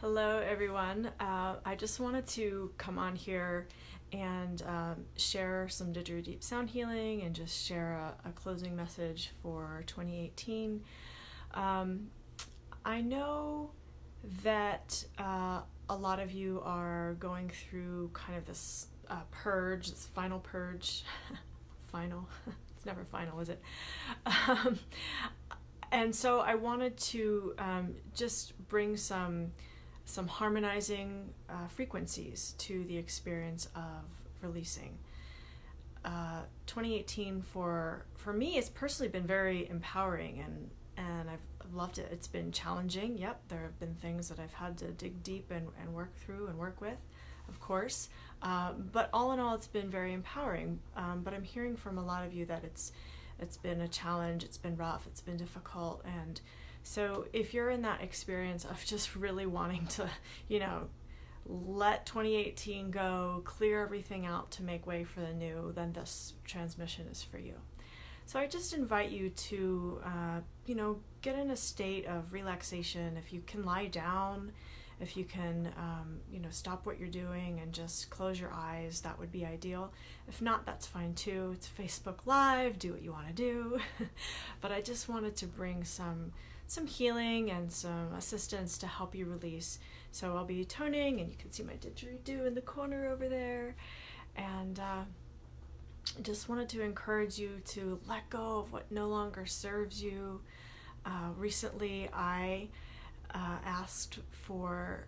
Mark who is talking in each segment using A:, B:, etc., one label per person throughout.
A: Hello everyone. I just wanted to come on here and share some DidgeriDeep Sound Healing and just share a closing message for 2018. I know that a lot of you are going through kind of this purge, this final purge. Final? It's never final, is it? And so I wanted to just bring some harmonizing frequencies to the experience of releasing. 2018 for me has personally been very empowering, and I've loved it. It's been challenging. Yep, there have been things that I've had to dig deep and work through and work with, of course. But all in all, it's been very empowering. But I'm hearing from a lot of you that it's been a challenge, it's been rough, it's been difficult. And so if you're in that experience of just really wanting to, let 2018 go, clear everything out to make way for the new, then this transmission is for you. So I just invite you to, get in a state of relaxation. If you can lie down, if you can, stop what you're doing and just close your eyes, that would be ideal. If not, that's fine too. It's Facebook Live, do what you want to do. But I just wanted to bring some healing and some assistance to help you release. So I'll be toning, and you can see my didgeridoo in the corner over there. And I just wanted to encourage you to let go of what no longer serves you. Recently, I asked for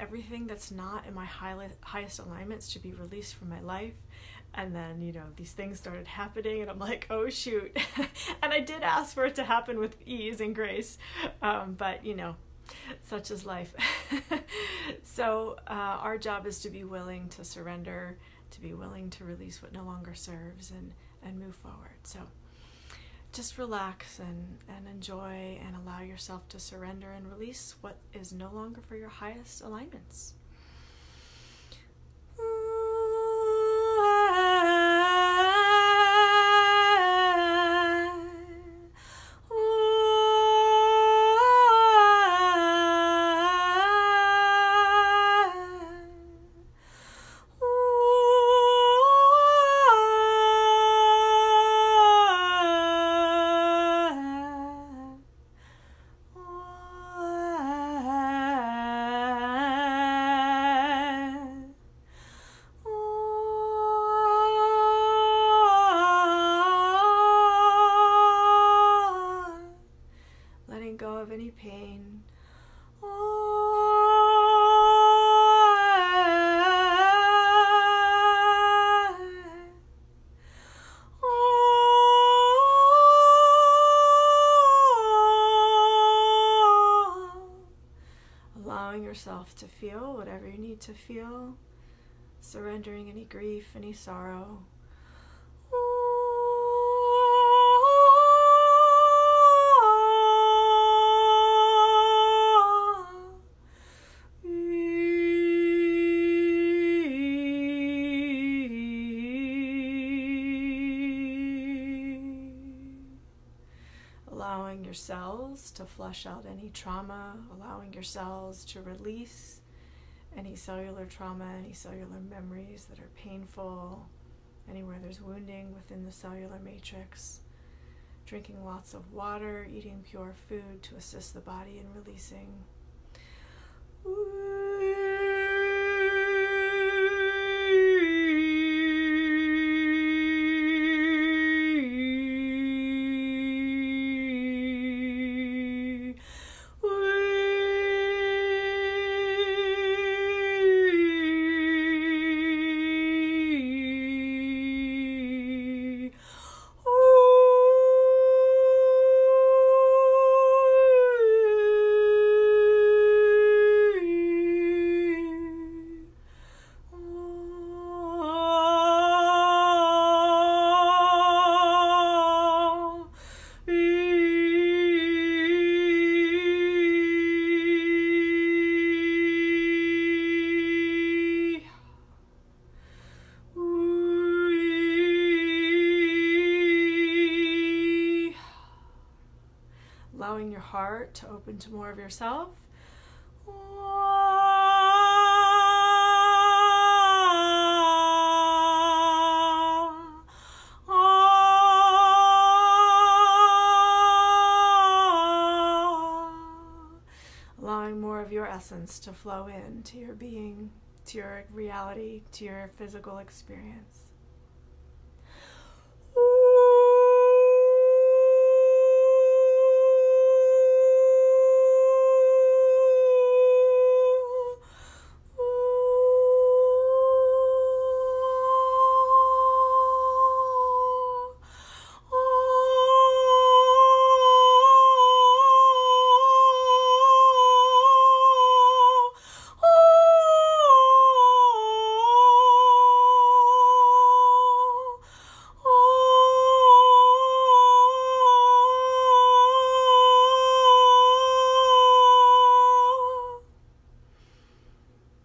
A: everything that's not in my highest alignments to be released from my life. And then, these things started happening, and I'm like, oh shoot. And I did ask for it to happen with ease and grace, but such is life. So our job is to be willing to surrender, to be willing to release what no longer serves, and move forward. So just relax and enjoy and allow yourself to surrender and release what is no longer for your highest alignments. Go of any pain. Allowing yourself to feel whatever you need to feel, surrendering any grief, any sorrow. Allowing your cells to flush out any trauma, allowing your cells to release any cellular trauma, any cellular memories that are painful, anywhere there's wounding within the cellular matrix. Drinking lots of water, eating pure food to assist the body in releasing. allowing your heart to open to more of yourself. allowing more of your essence to flow in to your being, to your reality, to your physical experience.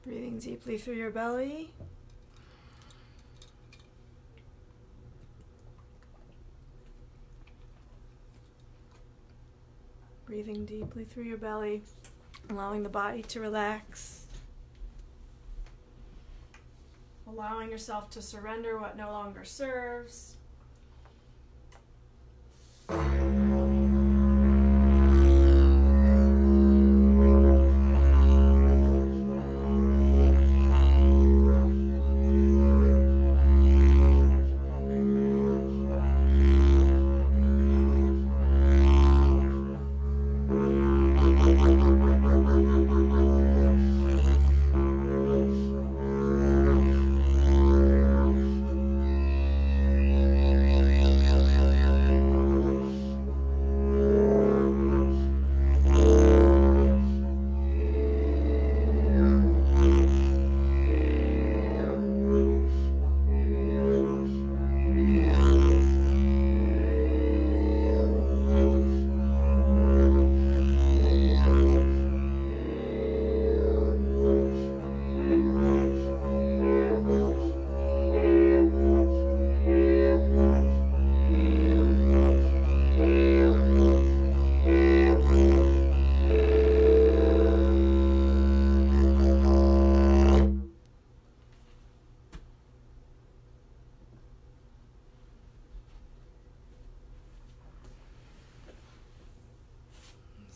A: Breathing deeply through your belly. Breathing deeply through your belly, allowing the body to relax. Allowing yourself to surrender what no longer serves.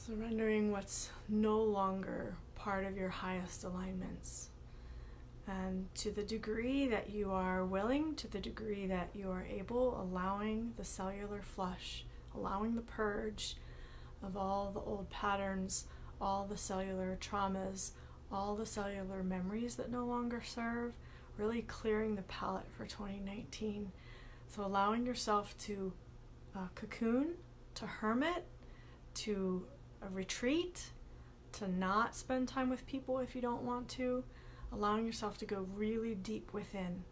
A: Surrendering what's no longer part of your highest alignments. And to the degree that you are willing, to the degree that you are able, allowing the cellular flush, allowing the purge of all the old patterns, all the cellular traumas, all the cellular memories that no longer serve, really clearing the palette for 2019. So allowing yourself to cocoon, to hermit, to retreat, to not spend time with people if you don't want to, allowing yourself to go really deep within,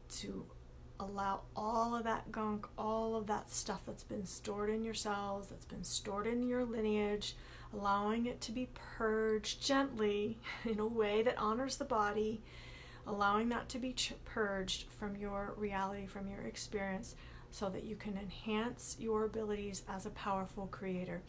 A: to allow all of that gunk, all of that stuff that's been stored in your cells, that's been stored in your lineage, allowing it to be purged gently in a way that honors the body, allowing that to be purged from your reality, from your experience, so that you can enhance your abilities as a powerful creator.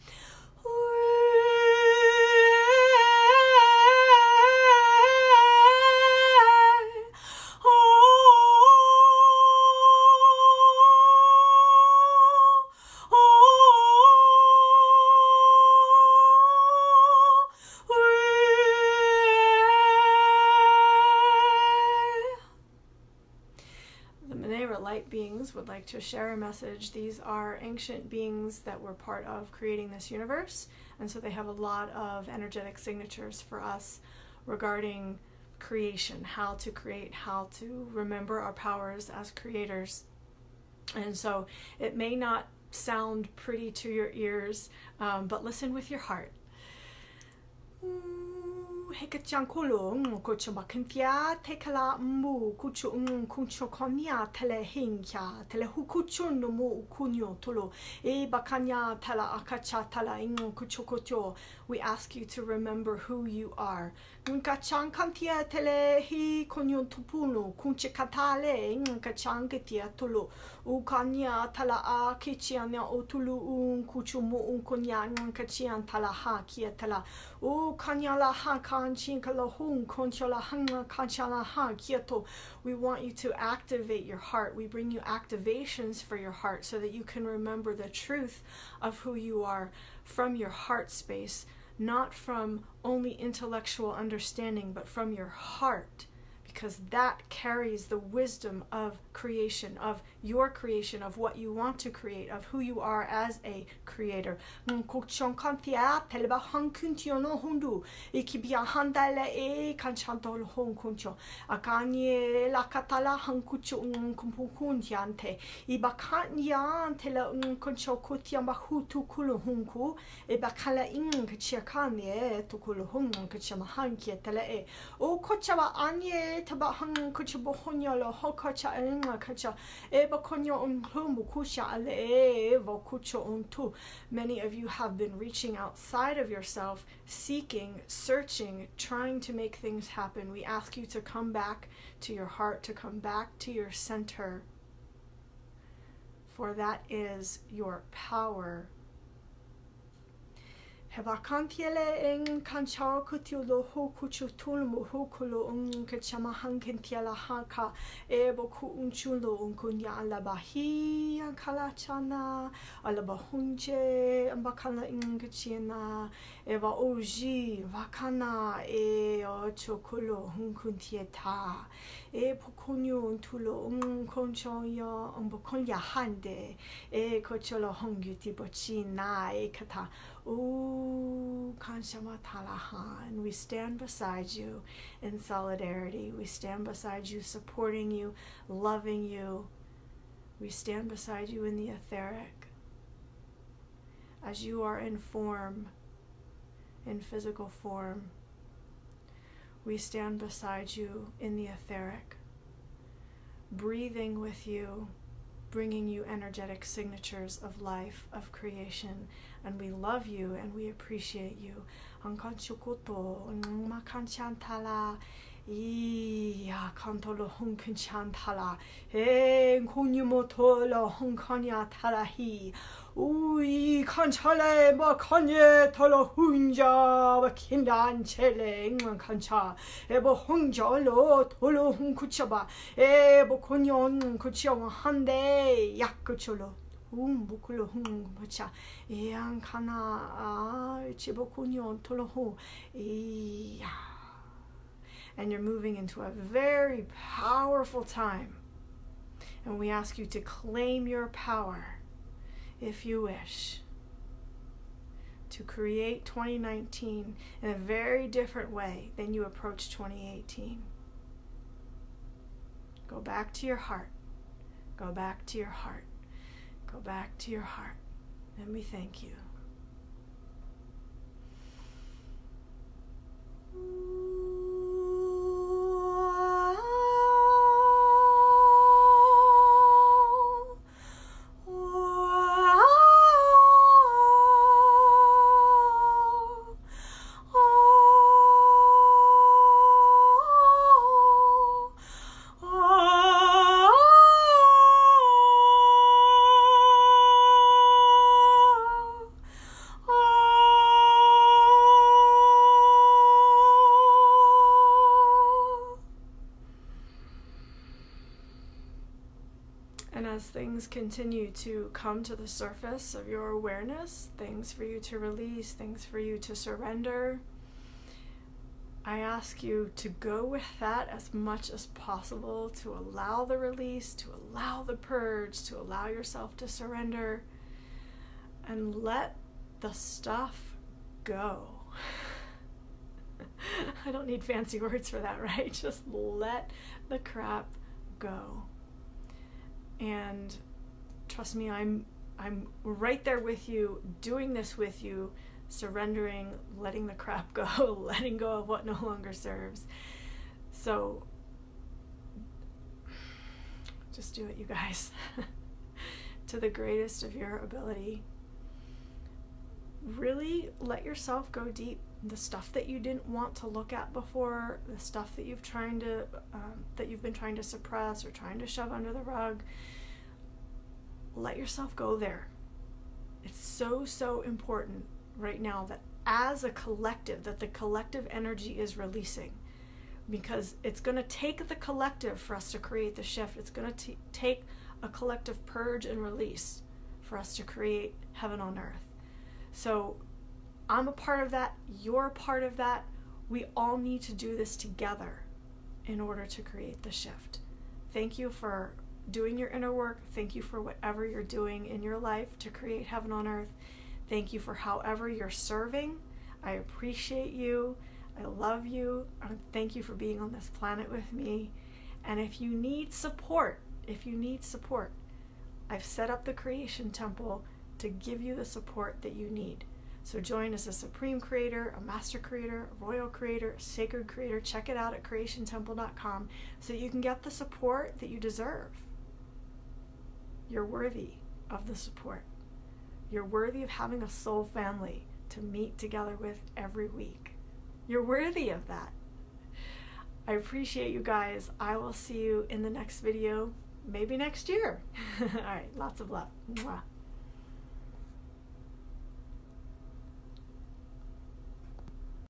A: The Maneirah Light Beings would like to share a message. These are ancient beings that were part of creating this universe, and so they have a lot of energetic signatures for us regarding creation, how to create, how to remember our powers as creators. And so it may not sound pretty to your ears, but listen with your heart. Hekachankulo, Kucho Makintia, Tekala Mu, Kucho Kuncho Konya, Telehinkia, Telehukuchun Mu Kunyo Tulo, E Bakanya Tala Akacha Tala Ingo Kuchokocho. We ask you to remember who you are. Nkachan Kantia Telehi Konyo Tupuno, Kunche Katale, Nkachan Getia Tulo, Ukanya Tala Akichiana Otulu, Kuchumu Unkonya, Nkachian Tala Hakia Tala, O Kanyala Hakan Chinkalahun, Konchola Hanga Kanchala Ha Kieto. We want you to activate your heart. We bring you activations for your heart so that you can remember the truth of who you are from your heart space, not from only intellectual understanding, but from your heart, because that carries the wisdom of creation, of your creation, of what you want to create, of who you are as a creator. Many of you have been reaching outside of yourself, seeking, searching, trying to make things happen. We ask you to come back to your heart, to come back to your center, for that is your power. Hevakantiele en kanchao kutiulo ho kuchutulmu hukulo kachamahan kentiela haka eboku unchulo unkunya alabahi kalachana alabahunje ambakala inkachina eva oji vakana ochokulo hunkuntieta pokunyu untulo unkonchoya umbokonya hande kocholo hongyuti bochina kata. And we stand beside you in solidarity. We stand beside you, supporting you, loving you. We stand beside you in the etheric. As you are in form, in physical form, we stand beside you in the etheric, breathing with you, bringing you energetic signatures of life, of creation, and we love you and we appreciate you. Iya kantolo hunkin chantala kunyumotolo hunkanya talahi ui kanchale bakanye tolo hunja bakindan chele kancha ebo hunjalo tolo hunkuchaba ebo kunyon kuchama hande yakucholo bukulo bacha yang kana chibo kunyon tolo hu iya. And you're moving into a very powerful time. And we ask you to claim your power, if you wish, to create 2019 in a very different way than you approached 2018. Go back to your heart. Go back to your heart. Go back to your heart. And we thank you. As things continue to come to the surface of your awareness, things for you to release, things for you to surrender, I ask you to go with that as much as possible, to allow the release, to allow the purge, to allow yourself to surrender, and let the stuff go. I don't need fancy words for that, right? Just let the crap go. And trust me, I'm right there with you, doing this with you, surrendering, letting the crap go, letting go of what no longer serves. So just do it, you guys, to the greatest of your ability. Really let yourself go deep. The stuff that you didn't want to look at before, the stuff that you've been trying to suppress or trying to shove under the rug, let yourself go there. It's so important right now that as a collective, that the collective energy is releasing, because it's going to take the collective for us to create the shift. It's going to take a collective purge and release for us to create heaven on earth. So I'm a part of that. You're a part of that. We all need to do this together in order to create the shift. Thank you for doing your inner work. Thank you for whatever you're doing in your life to create heaven on earth. Thank you for however you're serving. I appreciate you. I love you. Thank you for being on this planet with me. And if you need support, I've set up the Creation Temple to give you the support that you need. So join as a Supreme Creator, a Master Creator, a Royal Creator, a Sacred Creator. Check it out at creationtemple.com so you can get the support that you deserve. You're worthy of the support. You're worthy of having a soul family to meet together with every week. You're worthy of that. I appreciate you guys. I will see you in the next video, maybe next year. All right, lots of love. Mwah.